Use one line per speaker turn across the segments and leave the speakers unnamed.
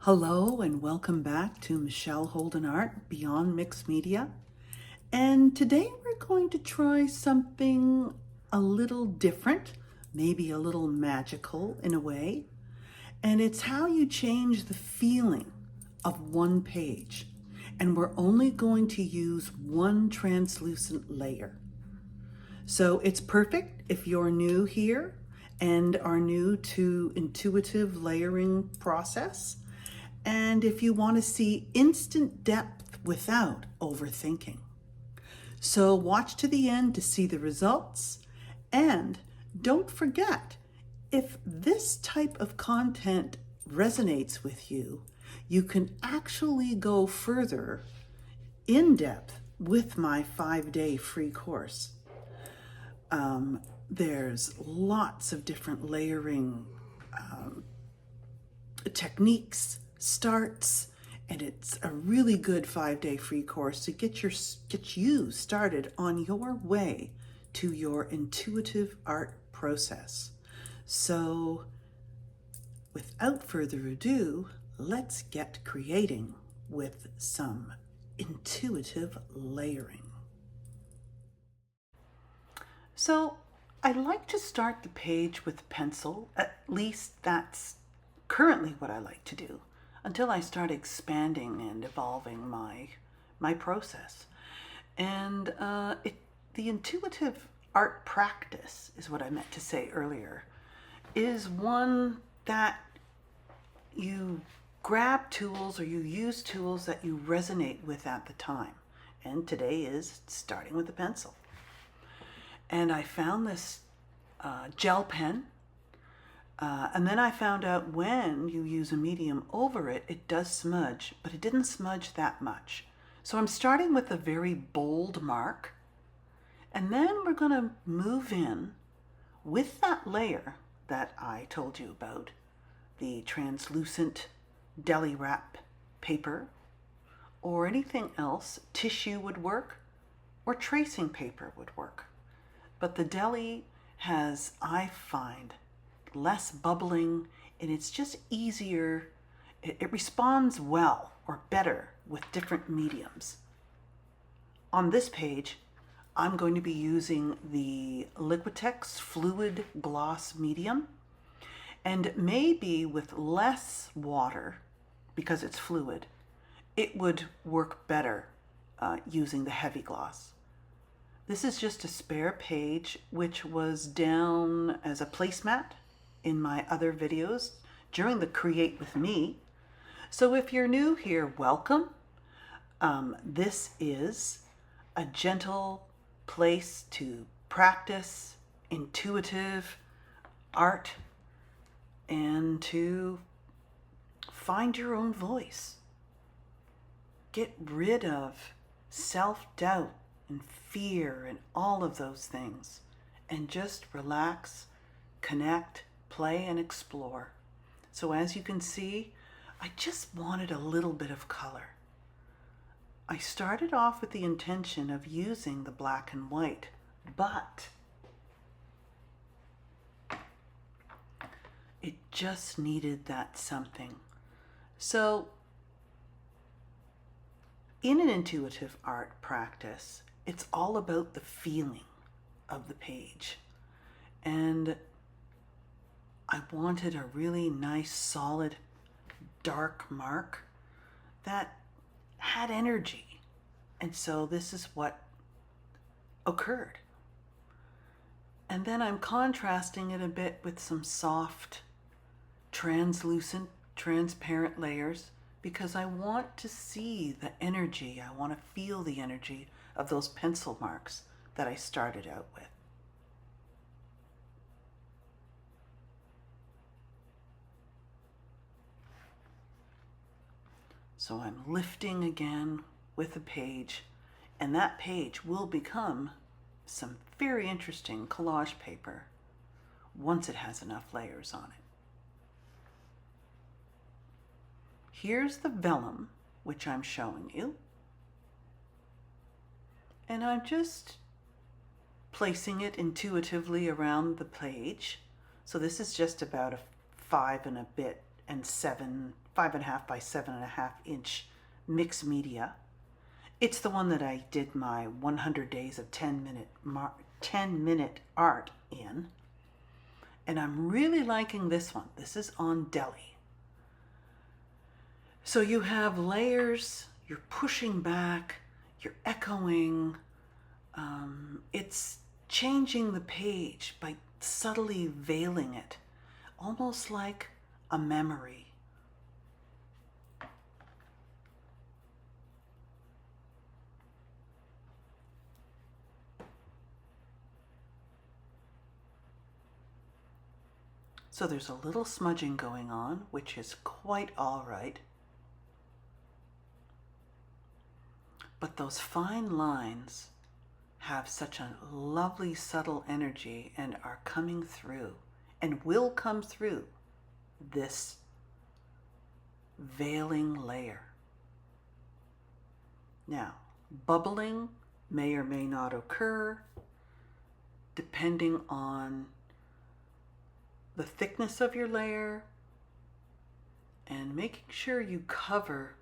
Hello and welcome back to Michelle Holden Art Beyond Mixed Media. And today we're going to try something a little different, maybe a little magical in a way. And it's how you change the feeling of one page. And we're only going to use one translucent layer. So it's perfect if you're new here and are new to intuitive layering process. And if you want to see instant depth without overthinking. So watch to the end to see the results. And don't forget, if this type of content resonates with you, you can actually go further in depth with my 5-day free course. There's lots of different layering techniques, starts, and it's a really good 5-day free course to get you started on your way to your intuitive art process. So without further ado, let's get creating with some intuitive layering. So I like to start the page with pencil. At least that's currently what I like to do until I start expanding and evolving my process. And the intuitive art practice is what I meant to say earlier, is one that you grab tools or you use tools that you resonate with at the time. And today is starting with a pencil. And I found this gel pen. And then I found out when you use a medium over it, it does smudge, but it didn't smudge that much. So I'm starting with a very bold mark. And then we're going to move in with that layer that I told you about, the translucent deli wrap paper, or anything else. Tissue would work, or tracing paper would work. But the deli has, I find, less bubbling, and it's just easier. It responds well or better with different mediums. On this page, I'm going to be using the Liquitex Fluid Gloss Medium, and maybe with less water, because it's fluid, it would work better using the heavy gloss. This is just a spare page, which was down as a placemat in my other videos during the Create With Me. So if you're new here, welcome. This is a gentle place to practice intuitive art and to find your own voice. Get rid of self-doubt and fear and all of those things, and just relax, connect, play, and explore. So as you can see, I just wanted a little bit of color. I started off with the intention of using the black and white, but it just needed that something. So in an intuitive art practice, it's all about the feeling of the page. And I wanted a really nice, solid, dark mark that had energy. And so this is what occurred. And then I'm contrasting it a bit with some soft, translucent, transparent layers, because I want to see the energy. I want to feel the energy of those pencil marks that I started out with. So I'm lifting again with a page, and that page will become some very interesting collage paper once it has enough layers on it. Here's the vellum, which I'm showing you. And I'm just placing it intuitively around the page. So this is just about a 5 and a bit and 5.5 by 7.5 inch mixed media. It's the one that I did my 100 days of 10-minute art in. And I'm really liking this one. This is on deli. So you have layers, you're pushing back, you're echoing. It's changing the page by subtly veiling it, almost like a memory. So there's a little smudging going on, which is quite all right. But those fine lines have such a lovely, subtle energy and are coming through and will come through this veiling layer. Now, bubbling may or may not occur depending on the thickness of your layer and making sure you cover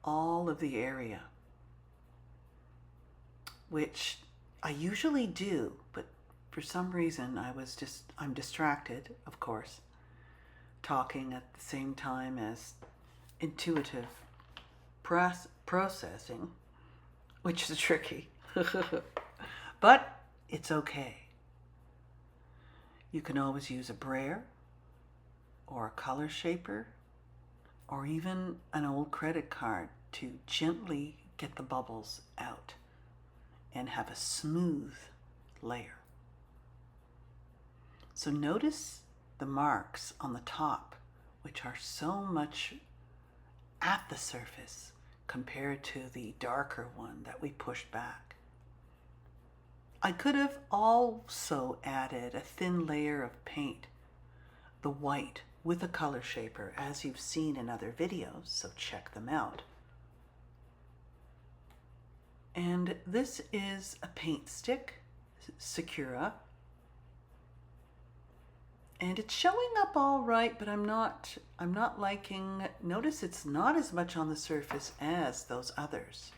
all of the area, which I usually do, but for some reason I'm distracted, of course, talking at the same time as intuitive processing, which is tricky. But it's okay. You can always use a brayer or a color shaper or even an old credit card to gently get the bubbles out and have a smooth layer. So notice the marks on the top, which are so much at the surface compared to the darker one that we pushed back. I could have also added a thin layer of paint, the white, with a color shaper, as you've seen in other videos, so check them out. And this is a paint stick, Sakura. And it's showing up all right, but I'm not liking, notice it's not as much on the surface as those others.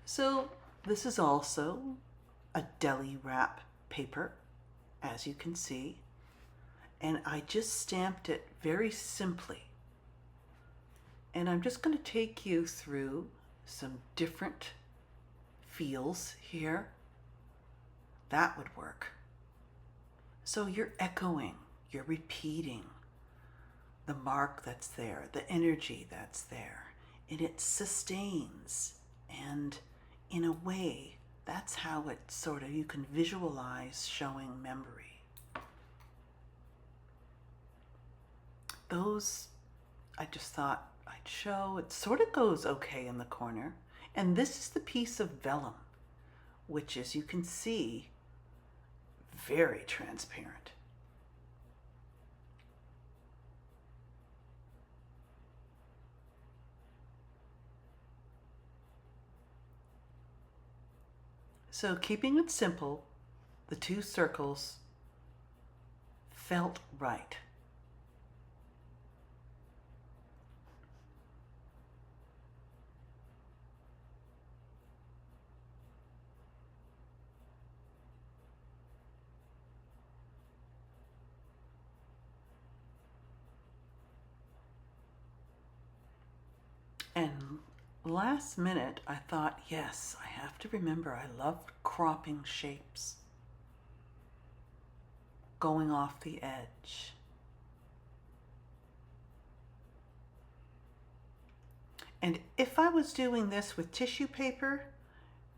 So this is also a deli wrap paper, as you can see, and I just stamped it very simply. And I'm just going to take you through some different feels here. That would work. So you're echoing, you're repeating the mark that's there, the energy that's there, and it sustains. And in a way, that's how it sort of, you can visualize showing memory. Those, I just thought I'd show. It sort of goes okay in the corner. And this is the piece of vellum, which, as you can see, very transparent. So keeping it simple, the two circles felt right. And last minute, I thought, yes, I have to remember I love cropping shapes, going off the edge. And if I was doing this with tissue paper,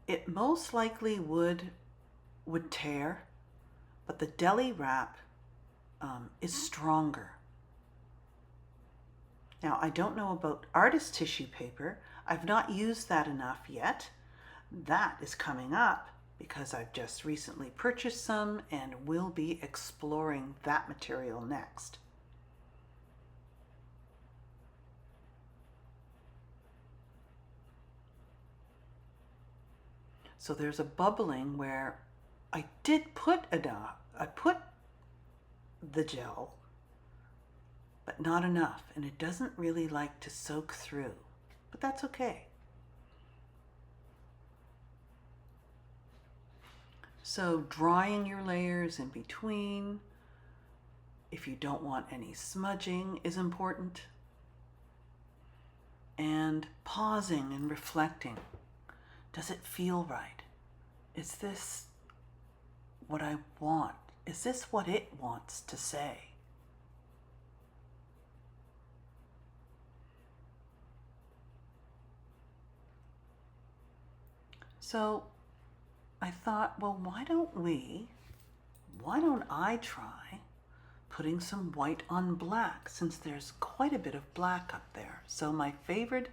it most likely would tear, but the deli wrap is stronger. Now, I don't know about artist tissue paper. I've not used that enough yet. That is coming up because I've just recently purchased some and will be exploring that material next. So there's a bubbling where I did put the gel, but not enough, and it doesn't really like to soak through, but that's okay. So drying your layers in between, if you don't want any smudging, is important. And pausing and reflecting. Does it feel right? Is this what I want? Is this what it wants to say? So I thought, well, why don't I try putting some white on black, since there's quite a bit of black up there. So my favorite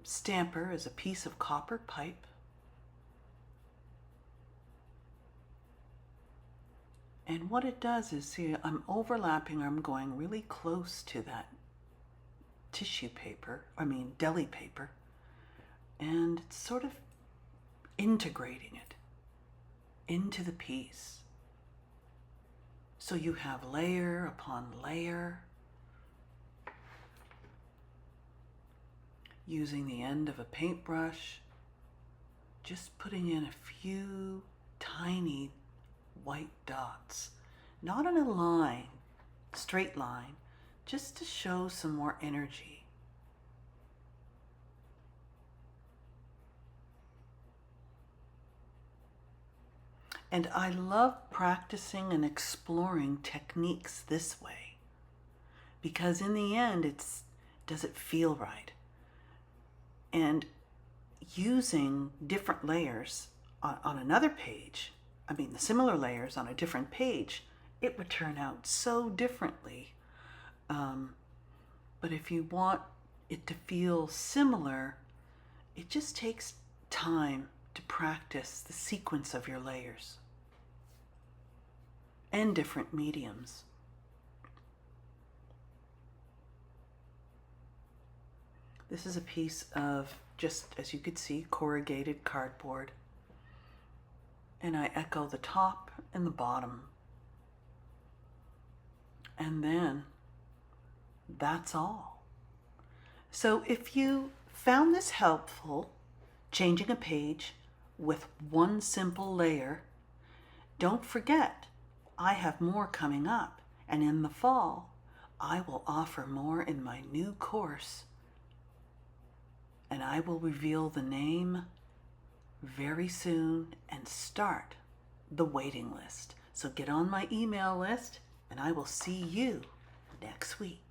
stamper is a piece of copper pipe. And what it does is, see, I'm overlapping, I'm going really close to that deli paper, and it's sort of integrating it into the piece. So you have layer upon layer, using the end of a paintbrush, just putting in a few tiny white dots, not in a line, straight line, just to show some more energy. And I love practicing and exploring techniques this way, because in the end, does it feel right? And using different layers on another page, the similar layers on a different page, it would turn out so differently. But if you want it to feel similar, it just takes time to practice the sequence of your layers and different mediums. This is a piece of, just as you could see, corrugated cardboard. And I echo the top and the bottom. And then that's all. So if you found this helpful, changing a page with one simple layer, don't forget, I have more coming up. And in the fall, I will offer more in my new course. And I will reveal the name very soon and start the waiting list. So get on my email list, and I will see you next week.